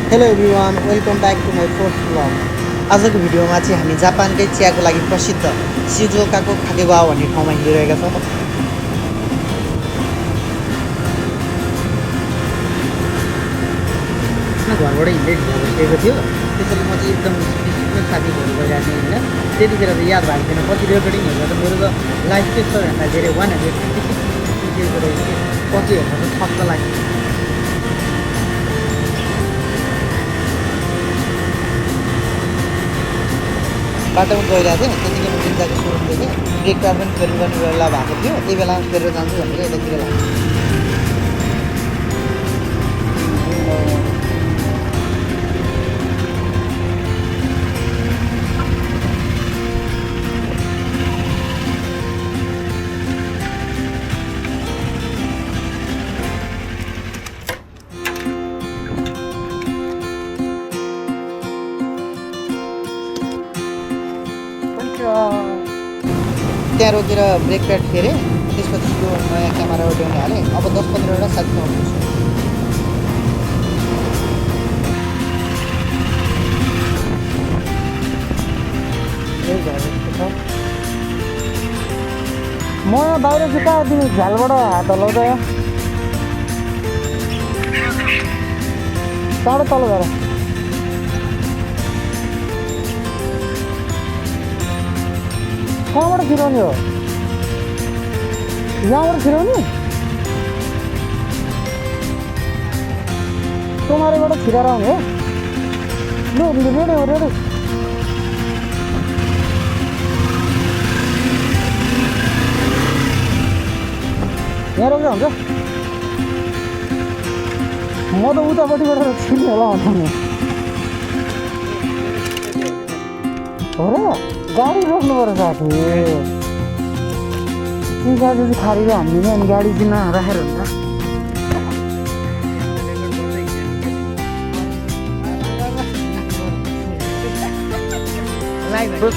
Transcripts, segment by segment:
Hello everyone, welcome back to my fourth blog. आजको भिडियोमा चाहिँ हामी जापानकै चियाको लागि प्रसिद्ध शिजुओकाको खाकेगावा भन्ने ठाउँमा हिँडिरहेका छौँ। घरबाट हिँड्दै भइसकेको थियो, त्यसरी म चाहिँ एकदम साथी घर गइरहेको थिएँ होइन। त्यतिखेर त याद भएको थिएन कति रेकर्डिङ हेर्दा त मेरो त लाइफ चाहिँ सबैभन्दा धेरै 156 रहेछ। पछि हेर्दा त छक्क लाग्यो। बाटोमा गइरहेको थिएँ, त्यतिखेर जिन्दाको सोरुम देखेँ। ब्रेक प्याड पनि फेरि गर्ने बेला भएको थियो, त्यही बेला फेरेर जान्छु भनेर यतातिर लाग्यो। त्यहाँ रोकेर ब्रेक प्याड फेरेँ, त्यसपछि यो नयाँ क्यामेरा ल्याउने हालेँ। अब 10-15वटा साथीसँग पुग्छु। म बाहिर चाहिँ कहाँ तिमी झ्यालबाट हात हलाउँछ टाढो तल गएर कहाँबाट फिराउने हो? यहाँबाट फिराउने? तुम्हारेबाट फिराएर आउने हो? लु रेडी हो रेडी। यहाँ रोक्दा हुन्छ? म त उतापट्टिबाट छिर्ने होला भन्छु नि। हो र? गाडी रोक्नु पर्छ साथी। ती गाडी चाहिँ खारीले हान्दिने अनि गाडी चाहिँ नराखेर हुन्छ।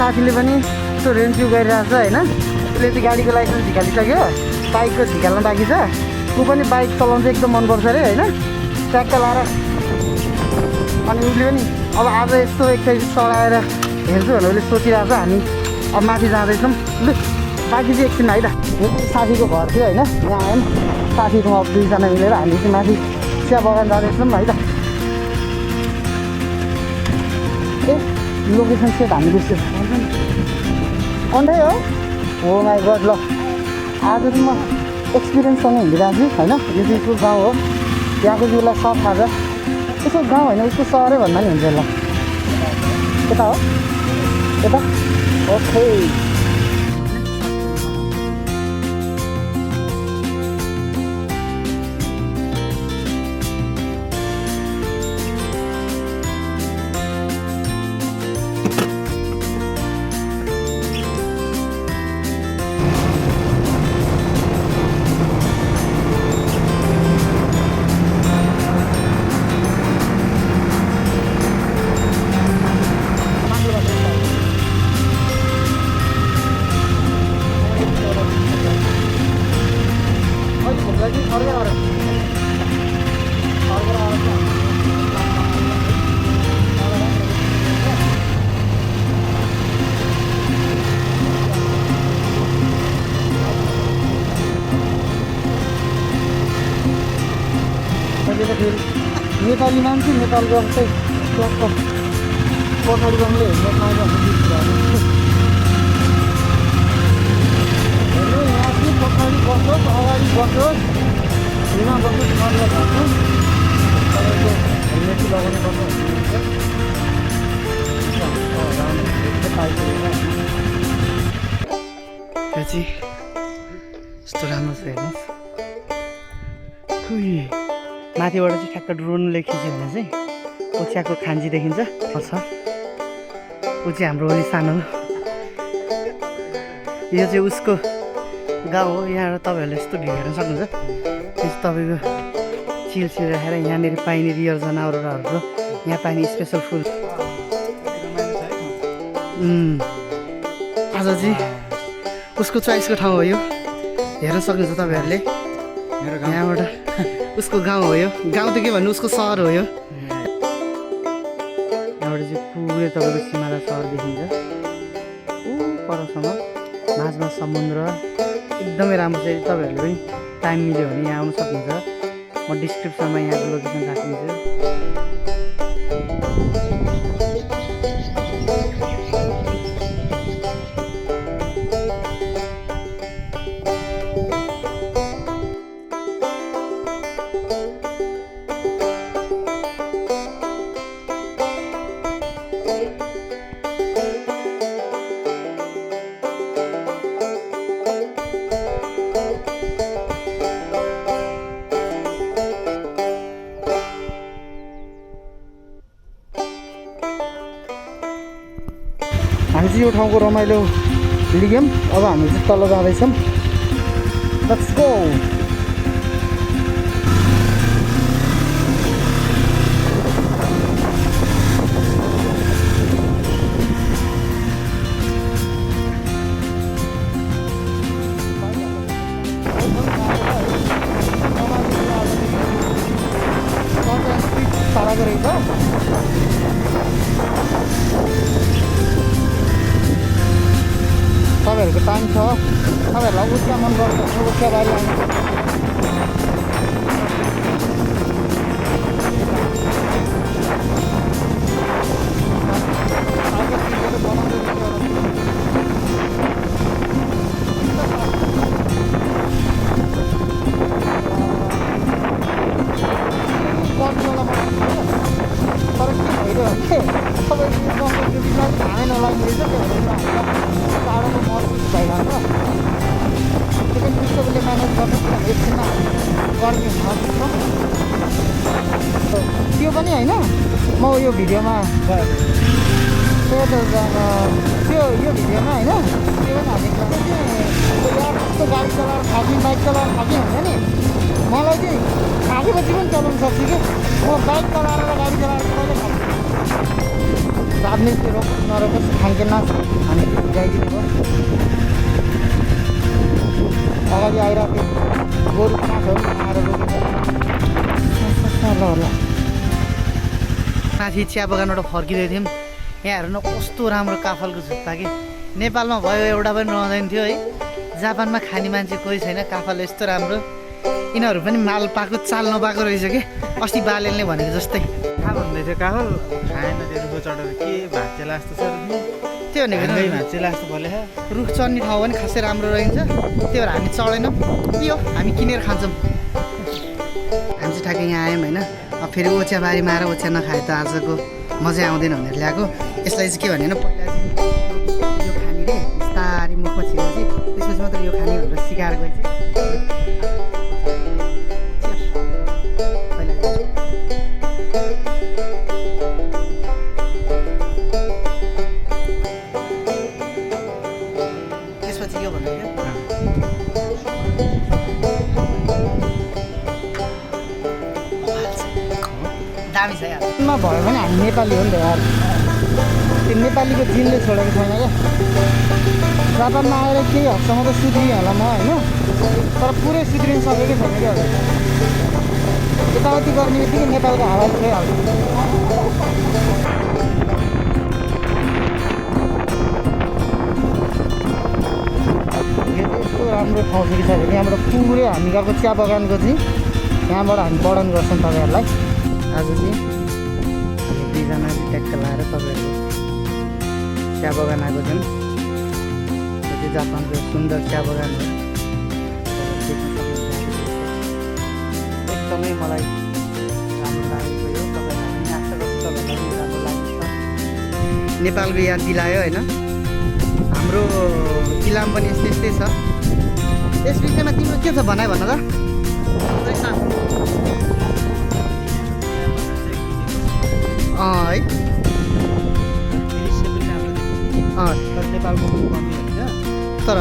साथीले पनि यस्तो रेन्च्यु गरिरहेको छ होइन। उसले चाहिँ गाडीको लाइसेन्स झिकालिसक्यो, बाइकको झिकाल्न बाँकी छ। ऊ पनि बाइक चलाउनु चाहिँ एकदम मनपर्छ अरे होइन। ट्याक्क लाएर अनि उसले पनि अब आज यस्तो एकचोटि चढाएर हेर्छु भनेर उसले सोचिरहेको छ। हामी अब माथि जाँदैछौँ। लु बाँकी चाहिँ एकछिन है त। साथीको घर थियो होइन, यहाँ आयौँ। साथीकोमा अब 2जना मिलेर हामी चाहिँ माथि चिया बगान जाँदैछौँ है त। ए लोकेसन सेट हामी बिर्स्यो अन्डै हो माई गड। ल आज चाहिँ म एक्सपिरियन्ससँग हिँडिरहेको छु होइन। यो चाहिँ उसको गाउँ हो, यहाँको चाहिँ उसलाई सब थाहा छ। उसको गाउँ होइन उसको सहरै भन्दा नि हुन्छ। ल यता हो यता ओके। नेपाली मान्छे नेपालको जस्तै पछाडि गाउँले हेर्न पाउँछ भन्ने हेर्नु। यहाँ चाहिँ पछाडि बसोस् अगाडि बसोस् हिँडमा बसोस् मर्न सक्छु। तपाईँको हेलमेट चाहिँ लगाउनु पर्छ यो चाहिँ यस्तो राम्रो छ हेर्नुहोस्। माथिबाट चाहिँ ठ्याक्क ड्रोनले खिच्यो भने चाहिँ ओछ्याको खान्जी देखिन्छ। छ ऊ चाहिँ हाम्रो अलि सानो हो। यो चाहिँ उसको गाउँ हो। यहाँ तपाईँहरूले यस्तो भ्यू हेर्न सक्नुहुन्छ। यो चाहिँ तपाईँको चिल राखेर यहाँनिर पाइने रियर जनावरहरू, यहाँ पाइने स्पेसल फुल। आज चाहिँ उसको चोइसको ठाउँ हो यो, हेर्न सक्नुहुन्छ तपाईँहरूले। यहाँबाट उसको गाउँ हो यो। गाउँ त के भन्नु, उसको सहर हो यो। तपाईँको सिमाला सहर देखिन्छ ऊ परसम्म माझमा समुद्र एकदमै राम्रो छ। तपाईँहरूले पनि टाइम मिल्यो भने यहाँ आउनु सक्नुहुन्छ। म डिस्क्रिप्सनमा यहाँको लोकेसन राखिदिन्छु। हामी चाहिँ यो ठाउँको रमाइलो लिग्यौँ। अब हामी चाहिँ तल जाँदैछौँ। Let's go. साराको रहेछ। तपाईँहरूको टाइम छ, तपाईँहरूलाई उच्च मन गर्छ उच्चबारी आउनु। तर के भइरहेको तपाईँको खानै नलाग्ने रहेछ। त्यो भएर टाढोको महसुस भइरहन्छ। सेकेन्ड पुस्तकले म्यानेज गर्नु किनभने एकछिनमा गर्ने महसुस छ। त्यो पनि होइन, म यो भिडियोमा त्यो यो भिडियोमा होइन त्यो पनि हालेको छ कि यार कस्तो गाडी चलाएर थाक्ने बाइक चलाएर थाक्ने हुन्छ नि। मलाई चाहिँ थाकेपछि पनि चलाउनु सक्छु कि म बाइक चलाएर र गाडी चलाएर कहिले थाक्छु। राजनीति रोक नरोकोस् खान्के नाच हामी गइदिनु भयो। अगाडि आइरहेको गोरु काठहरू आएर रोकेर ल माथि चिया बगानबाट फर्किँदै थियौँ। यहाँ हेर्नु कस्तो राम्रो काफलको जुत्ता कि नेपालमा भयो एउटा पनि रहँदैन थियो है। जापानमा खाने मान्छे कोही छैन। काफल यस्तो राम्रो, यिनीहरू पनि माल पाएको चाल नपाएको रहेछ कि अस्ति बालेलले भनेको जस्तै। थाहा भन्दै थियो काफल खाएन, त्यो रुखो चढेर के भाँचेला जस्तो छ। त्यो भनेको भाँचेला जस्तो फले रुख चढ्ने ठाउँ पनि खासै राम्रो रहन्छ। त्यही भएर हामी चढेनौँ, यो हामी किनेर खान्छौँ। हामी चाहिँ ठ्याक्कै यहाँ आयौँ होइन। अब फेरि ओछ्याबारीमा आएर ओछ्या नखाए त आजको मजै आउँदैन भनेर ल्याएको। यसलाई चाहिँ के भने पहिला चाहिँ यो खाने रे बिस्तारै मुखमा छिरेपछि त्यसपछि मात्र यो खाने भनेर सिकाएर गएपछि यो भन्नु दामी छ यार। भयो भने हामी नेपाली हो नि त यार। त्यो नेपालीको जिनले छोडेको छैन क्या। जापानमा आएर केही हदसम्म त सुध्रियो होला म होइन, तर पुरै सुध्रिनु सकेकै छैन क्या। यताउति गर्ने बित्तिकै नेपालको हावा छोइहाल्छ। यस्तो राम्रो ठाउँ छ कि छ भने यहाँबाट पुरै हामी गएको चिया बगानको चाहिँ यहाँबाट हामी वर्णन गर्छौँ तपाईँहरूलाई। आज चाहिँ हामी दुईजना ट्याक्क लाएर तपाईँहरू चिया बगान आएको छौँ। यो चाहिँ जापानको सुन्दर चिया बगान हो। एकदमै मलाई राम्रो लागेको यो। तपाईँहरूलाई पनि आशा गर्छु तपाईँहरूलाई पनि राम्रो लागेको छ। नेपालको याद दिलायो होइन। हाम्रो जिल्लामा पनि यस्तै यस्तै छ। यस विषयमा तिम्रो के छ भनाइ भन त। है नेपालको तर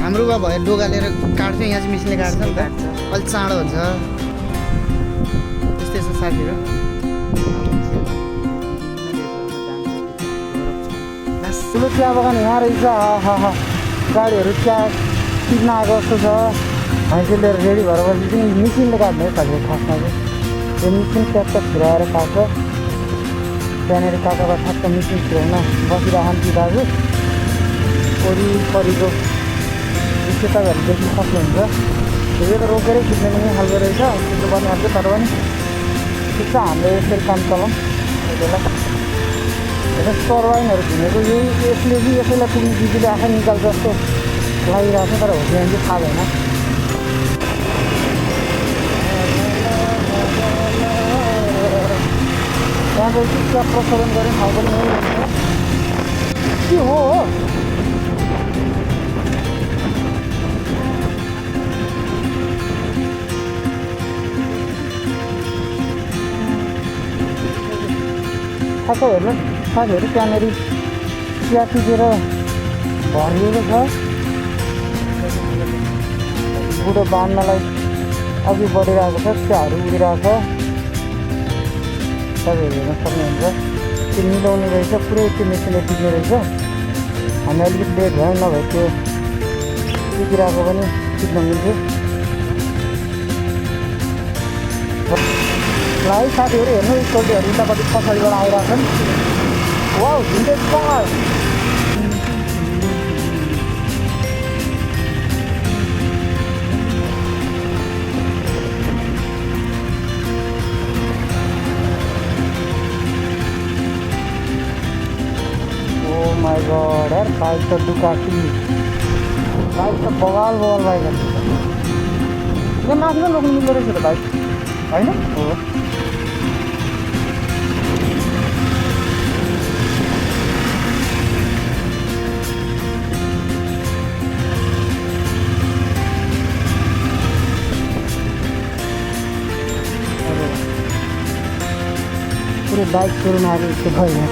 हाम्रोमा भयो डोगा लिएर काट्थ्यो, यहाँ चाहिँ मिसिनले काट्छ नि त, अलिक चाँडो हुन्छ। त्यस्तै छ साथीहरू। ठुलो चिया बगान यहाँ रहेछ। गाडीहरू चिया टिप्न आएको जस्तो छ। भैँसी लिएर रेडी भएर बसेपछि मिसिनले काट्ने है खासमा चाहिँ। यो मिसिन ट्याक्क फिराएर काट्छ। त्यहाँनिर काकाको ठ्याक्क मिटिङ छेउमा बसिरहन् ती दाजु वरिपरिको दृश्य तपाईँहरू देख्न सक्नुहुन्छ। यो त रोकेरै खिच्ने पनि खालको रहेछ, खिच्नुपर्ने खालको, तर पनि ठिक छ, हाम्रो यसरी काम चलाउँ। बेला टर्बाइनहरू घुमेको यही यसले चाहिँ यसैलाई पुग्ने बिजुली आँखा निकाल्छ जस्तो लागिरहेको छ, तर हो कि होइन थाहा भएन। त्यहाँ चाहिँ चुपचाप प्रसारण गर्ने ठाउँ पनि यही के हो। ठ्याक्क हेर्नु साथीहरू, त्यहाँनिर चिया टिपेर भरिएको छ। बुढो बान्नलाई अघि बढिरहेको छ, चियाहरू उडिरहेको छ, तपाईँहरू हेर्न सक्नुहुन्छ। त्यो मिलाउने रहेछ, पुरै त्यो मेसिनले टिप्ने रहेछ। हामी अलिकति लेट भयो, नभए त्यो टिपिरहेको पनि टिप्न मिल्थ्यो। ल है साथीहरू हेर्नु, स्कुटीहरू उतापट्टि पछाडिबाट आइरहेछन्। Wow, vintage car. Oh my god यार, बाइक त डुकाटी, बाइक त बवाल बाइक। यहाँ माथि पनि रोक्नु मिल्दो रहेछ त बाइक, होइन? हो। पुरै बाइक सोरुम आएर यस्तो भयो।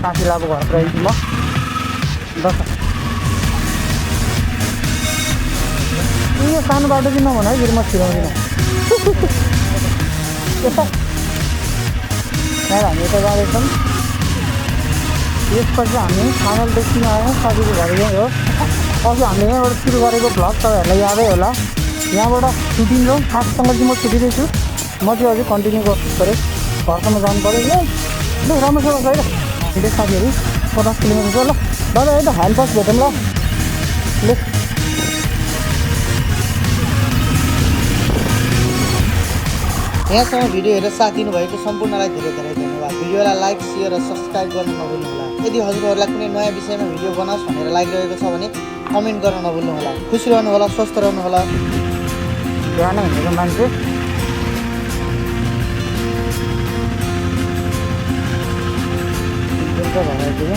साथीलाई अब घर गइदिन्छु म। दस यो सानो बाटो चाहिँ नभन है, फेरि म छिराउँदिनँ। यता यहाँ हामी यता जाँदैछौँ। यसपछि हामी फाइनल डेस्टिनेसन आयौँ, साथीको घर यहीँ हो। अघि हामीले यहाँबाट सुरु गरेको भ्लग तपाईँहरूलाई यादै होला। यहाँबाट छुट्टिन्छौँ, खाससँग चाहिँ म छुटिँदैछु। म चाहिँ अझै कन्टिन्यू गर्छु पऱ्यो, घरसम्म जानु पऱ्यो। ल राम्रोसँग गएर हिँडेँ साथीहरू, 50 किलोमिटर छ। ल दादा है त ह्यान्डपास भेटौँ ल। ल यहाँसम्म भिडियो हेरेर साथ दिनुभएको सम्पूर्णलाई धेरै धेरै धन्यवाद। भिडियोलाई लाइक, सेयर र सब्सक्राइब गर्न नभुल्नुहोला। यदि हजुरहरूलाई कुनै नयाँ विषयमा भिडियो बनाओस् भनेर लागिरहेको छ भने कमेन्ट गर्न नभुल्नुहोला। खुसी रहनुहोला, स्वस्थ रहनुहोला। बिहान हिँडेको मान्छे भएर